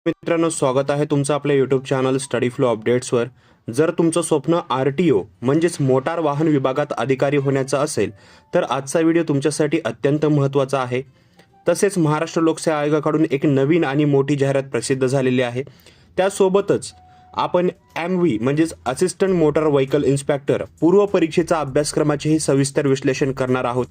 मित्रांनो, स्वागत आहे तुमचं आपल्या यूट्यूब चॅनल स्टडी फ्लो अपडेट्सवर. जर तुमचं स्वप्न RTO म्हणजेच मोटार वाहन विभागात अधिकारी होण्याचं असेल तर आजचा व्हिडिओ तुमच्यासाठी अत्यंत महत्त्वाचा आहे. तसेच महाराष्ट्र लोकसेवा आयोगाकडून एक नवीन आणि मोठी जाहिरात प्रसिद्ध झालेली आहे. त्यासोबतच आपण MV म्हणजेच असिस्टंट मोटर व्हेकल इन्स्पेक्टर पूर्व परीक्षेचा अभ्यासक्रमाचेही सविस्तर विश्लेषण करणार आहोत.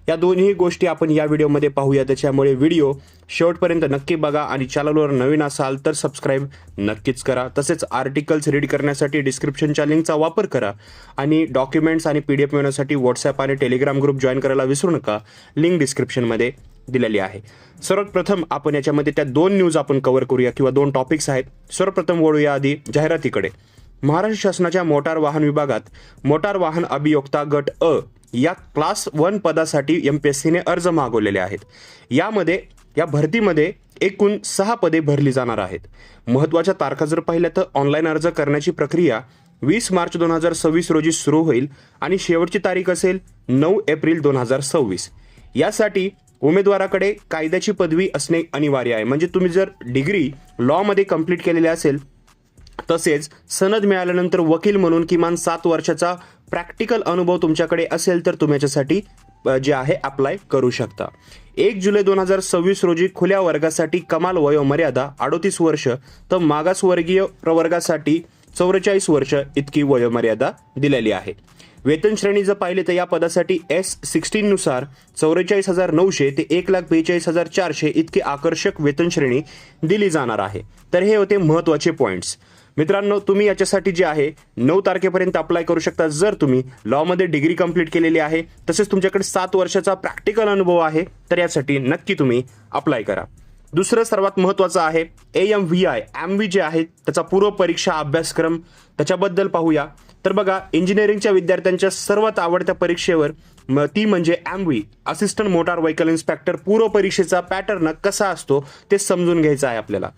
या दोन्ही गोष्टी आपण या व्हिडिओमध्ये पाहूया. त्याच्यामुळे व्हिडिओ शेवटपर्यंत नक्की बघा आणि चॅनलवर नवीन असाल तर सबस्क्राईब नक्कीच करा. तसेच आर्टिकल्स रीड करण्यासाठी डिस्क्रिप्शनच्या लिंकचा वापर करा आणि डॉक्युमेंट्स आणि PDF मिळवण्यासाठी व्हॉट्सॲप आणि टेलिग्राम ग्रुप जॉईन करायला विसरू नका. लिंक डिस्क्रिप्शनमध्ये दिलेली आहे. सर्वप्रथम आपण याच्यामध्ये त्या दोन न्यूज आपण कव्हर करूया किंवा दोन टॉपिक्स आहेत. सर्वप्रथम वळूया आधी जाहिरातीकडे. महाराष्ट्र शासनाच्या मोटार वाहन विभागात मोटार वाहन अभियोक्ता गट अ या क्लास 1 पदासाठी MPSCने अर्ज मागवलेले आहेत. या भरतीमध्ये एकूण 6 पदे भरली जाणार आहेत. महत्त्वाच्या तारखा जर पाहिल्या तर ऑनलाईन अर्ज करण्याची प्रक्रिया 20 मार्च 2026 रोजी सुरू होईल आणि शेवटची तारीख असेल 9 एप्रिल 2026. यासाठी उमेदवाराकडे कायद्याची पदवी असणे अनिवार्य आहे. म्हणजे तुम्ही जर डिग्री लॉमध्ये कंप्लीट केलेली असेल तसेच सनद मिळाल्यानंतर वकील म्हणून किमान 7 वर्षाचा प्रॅक्टिकल अनुभव तुमच्याकडे असेल तर तुम्ही याच्यासाठी जे आहे अप्लाय करू शकता. 1 जुलै 2026 रोजी खुल्या वर्गासाठी कमाल वयोमर्यादा 38 वर्ष तर मागासवर्गीय प्रवर्गासाठी 44 वर्ष इतकी वयोमर्यादा दिलेली आहे. वेतन श्रेणी जर पाहिले तर या पदासाठी S16 नुसार 44,900 ते 1,42,400 इतकी आकर्षक वेतन श्रेणी दिली जाणार आहे. तर हे होते महत्त्वाचे पॉईंट्स. मित्रांनो, तुम्ही याच्यासाठी जे आहे 9 तारखेपर्यंत अप्लाय करू शकता जर तुम्ही लॉमध्ये डिग्री कंप्लीट केलेली आहे तसेच तुमच्याकडे 7 वर्षाचा प्रॅक्टिकल अनुभव आहे तर यासाठी नक्की तुम्ही अप्लाय करा. दुसरं सर्वात महत्त्वाचं आहे AMVI MV जे आहे त्याचा पूर्व परीक्षा अभ्यासक्रम त्याच्याबद्दल पाहूया. तर बघा, इंजिनिअरिंगच्या विद्यार्थ्यांच्या सर्वात आवडत्या परीक्षेवर ती म्हणजे MV assistant motor vehicle inspector पूर्व परीक्षेचा पॅटर्न कसा असतो ते समजून घ्यायचं आहे आपल्याला.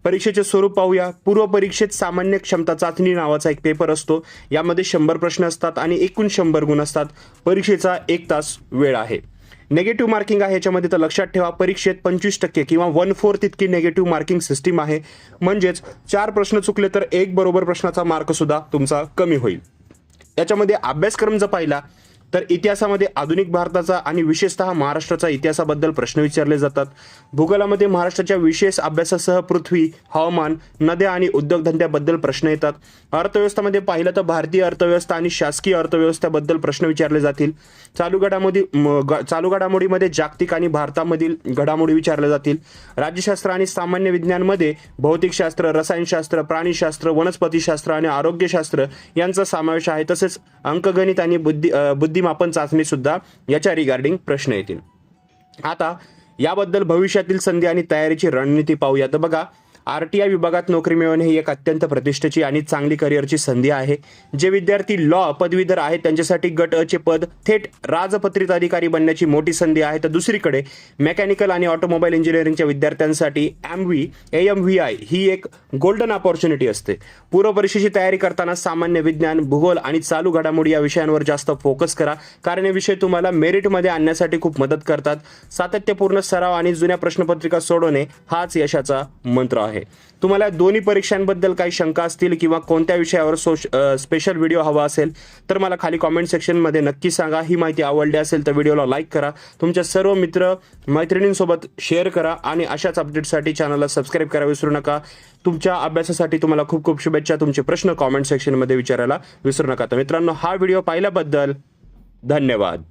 परीक्षेचे स्वरूप पाहूया. पूर्व परीक्षेत सामान्य क्षमता चाचणी नावाचा एक पेपर असतो. यामध्ये 100 प्रश्न असतात आणि एकूण 100 गुण असतात. परीक्षेचा 1 तास वेळ आहे. नेगेटिव्ह मार्किंग आहे याच्यामध्ये, तर लक्षात ठेवा परीक्षेत 25% किंवा 1/4 इतकी नेगेटिव्ह मार्किंग सिस्टीम आहे. म्हणजेच 4 प्रश्न चुकले तर 1 बरोबर प्रश्नाचा मार्क सुद्धा तुमचा कमी होईल. याच्यामध्ये अभ्यासक्रम जर पाहिला तर इतिहासामध्ये आधुनिक भारताचा आणि विशेषतः महाराष्ट्राचा इतिहासाबद्दल प्रश्न विचारले जातात. भूगोलामध्ये महाराष्ट्राच्या विशेष अभ्यासासह पृथ्वी, हवामान, नद्या आणि उद्योगधंद्याबद्दल प्रश्न येतात. अर्थव्यवस्थेमध्ये पाहिलं तर भारतीय अर्थव्यवस्था आणि शासकीय अर्थव्यवस्थेबद्दल प्रश्न विचारले जातील. चालू घडामोडीमध्ये जागतिक आणि भारतामधील घडामोडी विचारल्या जातील. राज्यशास्त्र आणि सामान्य विज्ञानमध्ये भौतिकशास्त्र, रसायनशास्त्र, प्राणीशास्त्र, वनस्पतीशास्त्र आणि आरोग्यशास्त्र यांचा समावेश आहे. तसेच अंकगणित आणि बुद्धिमापन चाचणी सुद्धा याच्या रिगार्डिंग प्रश्न येतील. आता याबद्दल भविष्यातील संधी आणि तयारीची रणनीती पाहूया. तर बघा, RTI विभागात नोकरी मिळवणे ही एक अत्यंत प्रतिष्ठेची आणि चांगली करिअरची संधी आहे. जे विद्यार्थी लॉ पदवीधर आहेत त्यांच्यासाठी गट अ चे पद थेट राजपत्रित अधिकारी बनण्याची मोठी संधी आहे. तर दुसरीकडे मेकॅनिकल आणि ऑटोमोबाईल इंजिनिअरिंगच्या विद्यार्थ्यांसाठी AMVI ही एक गोल्डन अपॉर्च्युनिटी असते. पूर्व परीक्षेची तयारी करताना सामान्य विज्ञान, भूगोल आणि चालू घडामोडी या विषयांवर जास्त फोकस करा, कारण हे विषय तुम्हाला मेरिटमध्ये आणण्यासाठी खूप मदत करतात. सातत्यपूर्ण सराव आणि जुन्या प्रश्नपत्रिका सोडवणे हाच यशाचा मंत्र आहे. तुम्हाला दोन्ही परीक्षांबद्दल काही शंका असतील किंवा कोणत्या विषयावर स्पेशल व्हिडिओ हवा असेल तर मला खाली कॉमेंट सेक्शनमध्ये नक्की सांगा. ही माहिती आवडली असेल तर व्हिडिओला लाईक करा, तुमच्या सर्व मित्र मैत्रिणींसोबत शेअर करा आणि अशाच अपडेट्ससाठी चॅनलला सबस्क्राईब करायला विसरू नका. तुमच्या अभ्यासासाठी तुम्हाला खूप खूप शुभेच्छा. तुमचे प्रश्न कॉमेंट सेक्शनमध्ये विचारायला विसरू नका. तर मित्रांनो, हा व्हिडिओ पाहिल्याबद्दल धन्यवाद.